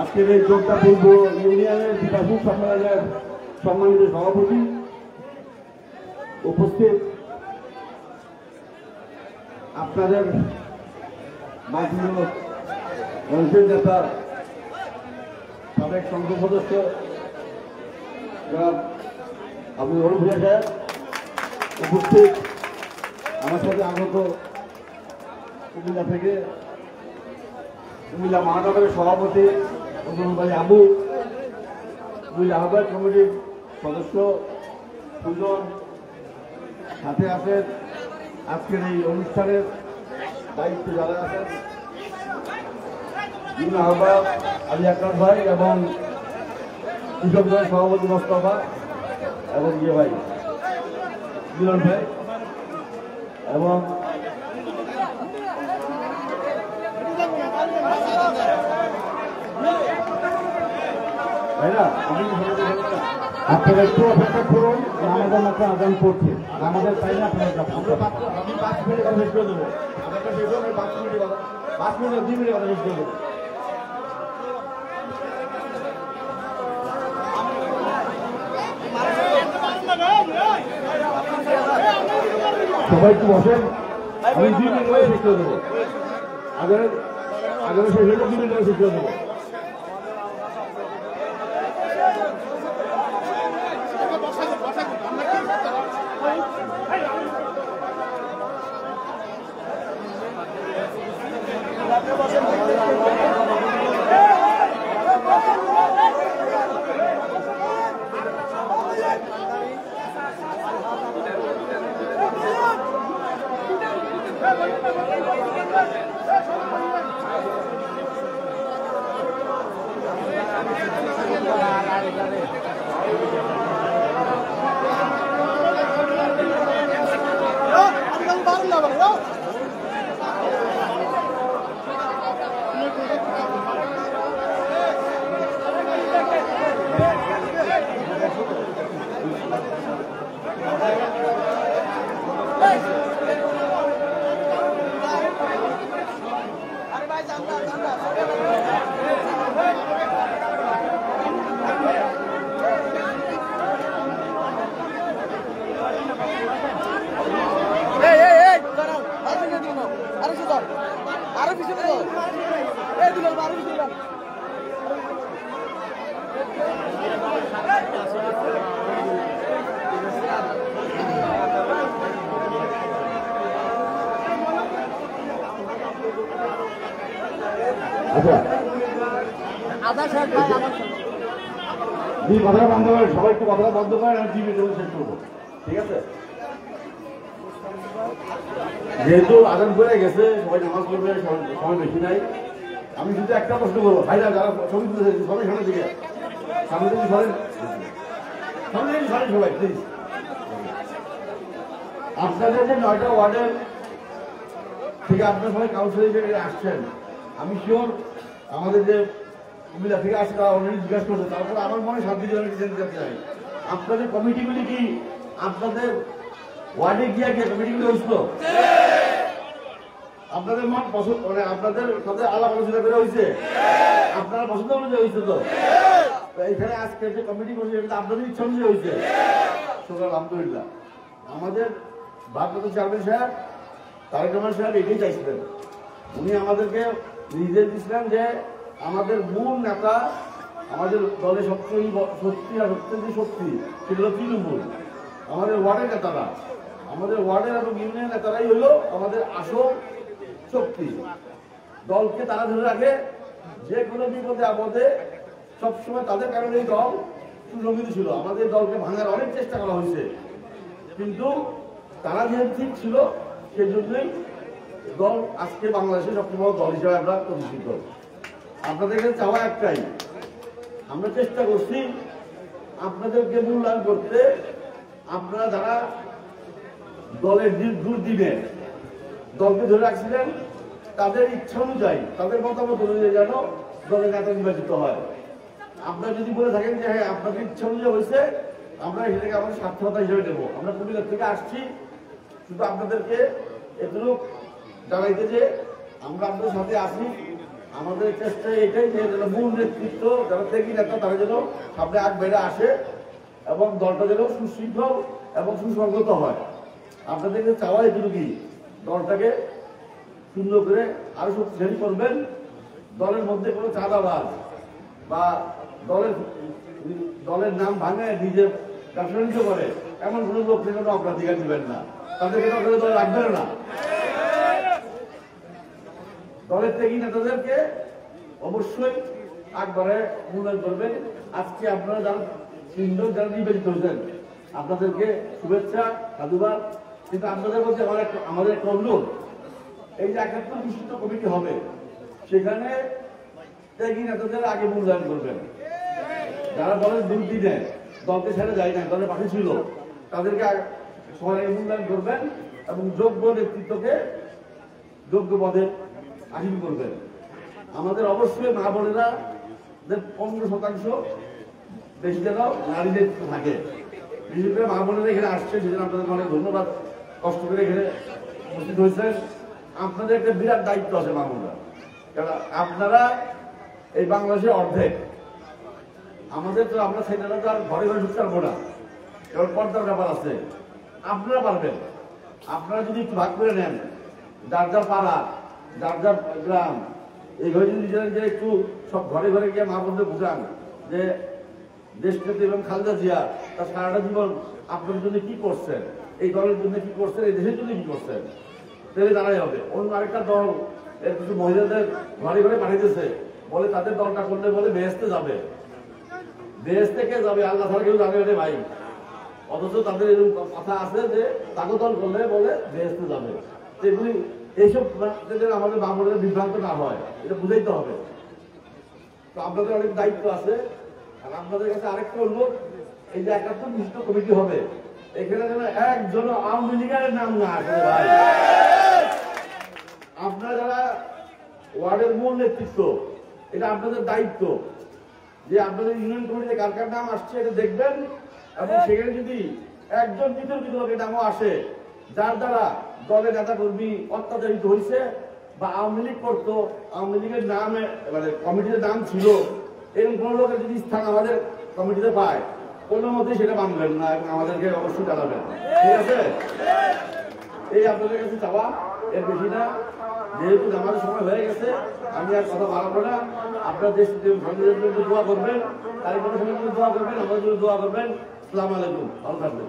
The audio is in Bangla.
আজকের এই যোগটা পূর্ব ইউনিয়নের বিকাশী সম্মেলনের সম্মানিত সভাপতি উপস্থিত আপনাদের মাধ্যমিক মানুষের নেতা সাবেক সংসদ সদস্য আবু ভুয়া সাহেব উপস্থিত আমার সাথে আগত কুমিল্লা থেকে কুমিল্লা মহানগরের সভাপতি ভাই আবু, কুমিল্লা আহ্বায়ক কমিটির সদস্য সুজন, সাথে আছেন আজকের এই অনুষ্ঠানের দায়িত্বে যারা আছেন বিভিন্ন আহ্বায়ক আলী আকরাম ভাই এবং কৃষক দলের সভাপতি মোস্তফা এবং ভাই মিলন ভাই এবং আপনারা একটু অপেক্ষা করুন, আমাদের মাত্র আগাম পড়ছে আমাদের চাইলে আপনারা আমি 5 মিনিট কথা শেষ করে দেবো, 5 মিনিট 2 মিনিট কথা শেষ করে দেবো। সবাই একটু বসেন, আমি 2 মিনিট করে শেষ করে দেবো, আগামী শেষ হলে 2 মিনিট করে শেষ করে দেবো। কথাটা বন্ধ করে সবাই একটু কথাটা বন্ধ করে আমি জিবি দেবো, শেষ করবো, ঠিক আছে? যেহেতু আদান করে গেছে, সবাই নামাজ পড়বে, সময় বেশি নাই, আমি শুধু একটা প্রশ্ন করবো, ভাইরা যারা ছবি তুলেছে সবাই সামনে দিকে সামনে থেকে সরেন, সামনে থেকে সরেন সবাই প্লিজ। আপনাদের যে 9টা ওয়ার্ডের থেকে আপনারা সবাই কাউন্সিল হিসেবে আসছেন, আমি শিওর আমাদের যে কুমিল্লা থেকে আসে তারা অলরেডি জিজ্ঞাসা করছে, তারপরে আমার মনে শান্তি জানতে চাই আপনাদের কমিটিগুলি কি আপনাদের ওয়ার্ডে গিয়ে কমিটিগুলি হয়েছিল? আপনাদের মত পছন্দ মানে আপনাদের সাথে আলাপ আলোচনা করে হয়েছে? আপনারা পছন্দ অনুযায়ী হয়েছে? তো এখানে আজকে যে কমিটি করছে এটা আপনাদের ইচ্ছা অনুযায়ী হয়েছে? আলহামদুলিল্লাহ। আমাদের ভারপ্রাপ্ত চেয়ারম্যান সাহেব তারেক রহমান সাহেব এটাই চাইছিলেন, উনি আমাদেরকে নির্দেশ দিয়েছিলেন যে আমাদের মূল নেতা, আমাদের দলের সবচেয়ে শক্তি আর সবচেয়ে শক্তি সেগুলো তৃণমূল, আমাদের ওয়ার্ডের নেতারা, আমাদের ওয়ার্ডের এবং ইউনিয়ন নেতারাই হলো আমাদের আসল শক্তি। দলকে তারা ধরে রাখে, যে কোনো বিপদে আপদে সবসময় তাদের কারণে এই দল সুরক্ষিত ছিল। আমাদের দলকে ভাঙার অনেক চেষ্টা করা হয়েছে, কিন্তু তারা যেহেতু ঠিক ছিল সেই জন্যই দল আজকে বাংলাদেশের সবচেয়ে বড় দল হিসেবে আমরা প্রতিষ্ঠিত। আপনাদের কাছে চাওয়া একটাই, আমরা চেষ্টা করছি আপনাদেরকে মূল্যায়ন করতে। আপনারা যারা দলের দুর্দিনে দলকে ধরে রাখছিলেন, তাদের ইচ্ছা অনুযায়ী, তাদের মতামত অনুযায়ী যেন দলের নেতা নির্বাচিত হয়। আপনারা যদি বলে থাকেন যে হ্যাঁ আপনাদের ইচ্ছা অনুযায়ী হয়েছে, আমরা সেটাকে আমাদের স্বার্থকতা হিসেবে নেব। আমরা কুমিল্লা থেকে আসছি শুধু আপনাদেরকে এগুলো জানাইতে যে আমরা আপনাদের সাথে আসি। আমাদের চেষ্টা এটাই যে মূল নেতৃত্ব যারা ত্যাগী নেতা তারা যেন সামনে আগ বেড়ে আসে এবং দলটা যেন সুশৃঙ্খল এবং সুসংগত হয়। আপনাদেরকে চাওয়া এটুকু কি দলটাকে সুন্দর করে আরো শক্তিশালী করবেন। দলের মধ্যে কোনো চাঁদাবাজ বা দলের নাম ভাঙে নিজের ব্যবসা করে এমন কোনো লোক যেন অগ্রাধিকার দিবেন না, তাদেরকে দলে রাখবেন না। দলের ত্যাগী নেতাদেরকে অবশ্যই একবারে মূল্যায়ন করবেন। আজকে আপনারা যারা তিনজন যারা নির্বাচিত হয়েছেন আপনাদেরকে শুভেচ্ছা সাধুবাদ। কিন্তু আপনাদের মধ্যে আমাদের একটা অনুরোধ, এই যে ৭১ বিশিষ্ট কমিটি হবে সেখানে ত্যাগী নেতাদের আগে মূল্যায়ন করবেন। যারা দলের দুর্নীতি দেয়, দলকে ছেড়ে যায় না, দলের পাশে ছিল, তাদেরকে সবাই মূল্যায়ন করবেন এবং যোগ্য নেতৃত্বকে যোগ্য পদে আসীন করবেন। আমাদের অবশ্যই মা বোনেরা 15% বেশি যেন নারী নেতৃত্ব থাকে। বিশেষ করে মা বোনেরা এখানে আসছে, সেজন্য আপনাদের অনেক ধন্যবাদ, কষ্ট করে এখানে উপস্থিত হয়েছেন। আপনাদের একটা বিরাট দায়িত্ব আছে মা বোনেরা, কারণ আপনারা এই বাংলাদেশের অর্ধেক। আমাদের তো আমরা সেটা তো আর ঘরে ঘরে ঢুকতে পারবো না, এবার পর্দার ব্যাপার আছে। আপনারা পারবেন, আপনারা যদি একটু ভাগ করে নেন, যার যার পাড়া যার যার গ্রাম, এইভাবে যদি নিজেরা একটু সব ঘরে ঘরে গিয়ে মা বোনদের বুঝান যে দেশনেত্রী এবং খালেদা জিয়া তার সারাটা জীবন আপনাদের জন্য কি করছেন, এই দলের জন্য কি করছেন, এই দেশের জন্য কি করছেন, তাহলে দাঁড়াই হবে। অন্য আরেকটা দল এর কিছু মহিলাদের ঘরে ঘরে পাঠিয়েছে, বলে তাদের দলটা করলে বলে বেহেস্তে যাবে। বেহেস্তে কে যাবে? আল্লাহ ছাড়া কেউ যাবে রে ভাই। অথচ তাদের এরকম কথা আছে যে তাকে দল করলে বলে বেহেস্তে যাবে। এগুলি এইসব আমাদের বাংলাদেশের বিভ্রান্ত না হয়, এটা বুঝাইতে হবে। তো আপনাদের অনেক দায়িত্ব আছে। আর আপনাদের কাছে আরেকটা অনুরোধ, এই যে ৭১ বিশিষ্ট কমিটি হবে, এখানে যেন একজন আওয়ামী লীগের নাম না আসে ভাই। আপনারা যারা ওয়ার্ডের মূল নেতৃত্ব, এটা আপনাদের দায়িত্ব যে আপনাদের ইউনিয়ন কমিটিতে কার কার নাম আসছে এটা দেখবেন এবং সেখানে যদি একজন বিতর্কিত লোকের নামও আসে যার দ্বারা দলের নেতা কর্মী অত্যাচারিত হয়েছে বা আওয়ামী লীগ করতো, আওয়ামী লীগের নামে মানে কমিটির নাম ছিল, এরকম কোন লোকের যদি স্থান আমাদের কমিটিতে পায়, কোনো মতেই সেটা মানবেন না এবং আমাদেরকে অবশ্যই জানাবেন, ঠিক আছে? এই আপনাদের কাছে চাওয়া, এর বেশি না। যেহেতু আমাদের সময় হয়ে গেছে, আমি আর কথা বাড়াবো না। আপনার দেশ জন্য দোয়া করবেন, তারিখ জন্য দোয়া করবেন, আমাদের জন্য দোয়া করবেন। আসসালামু আলাইকুম, ভালো থাকবেন।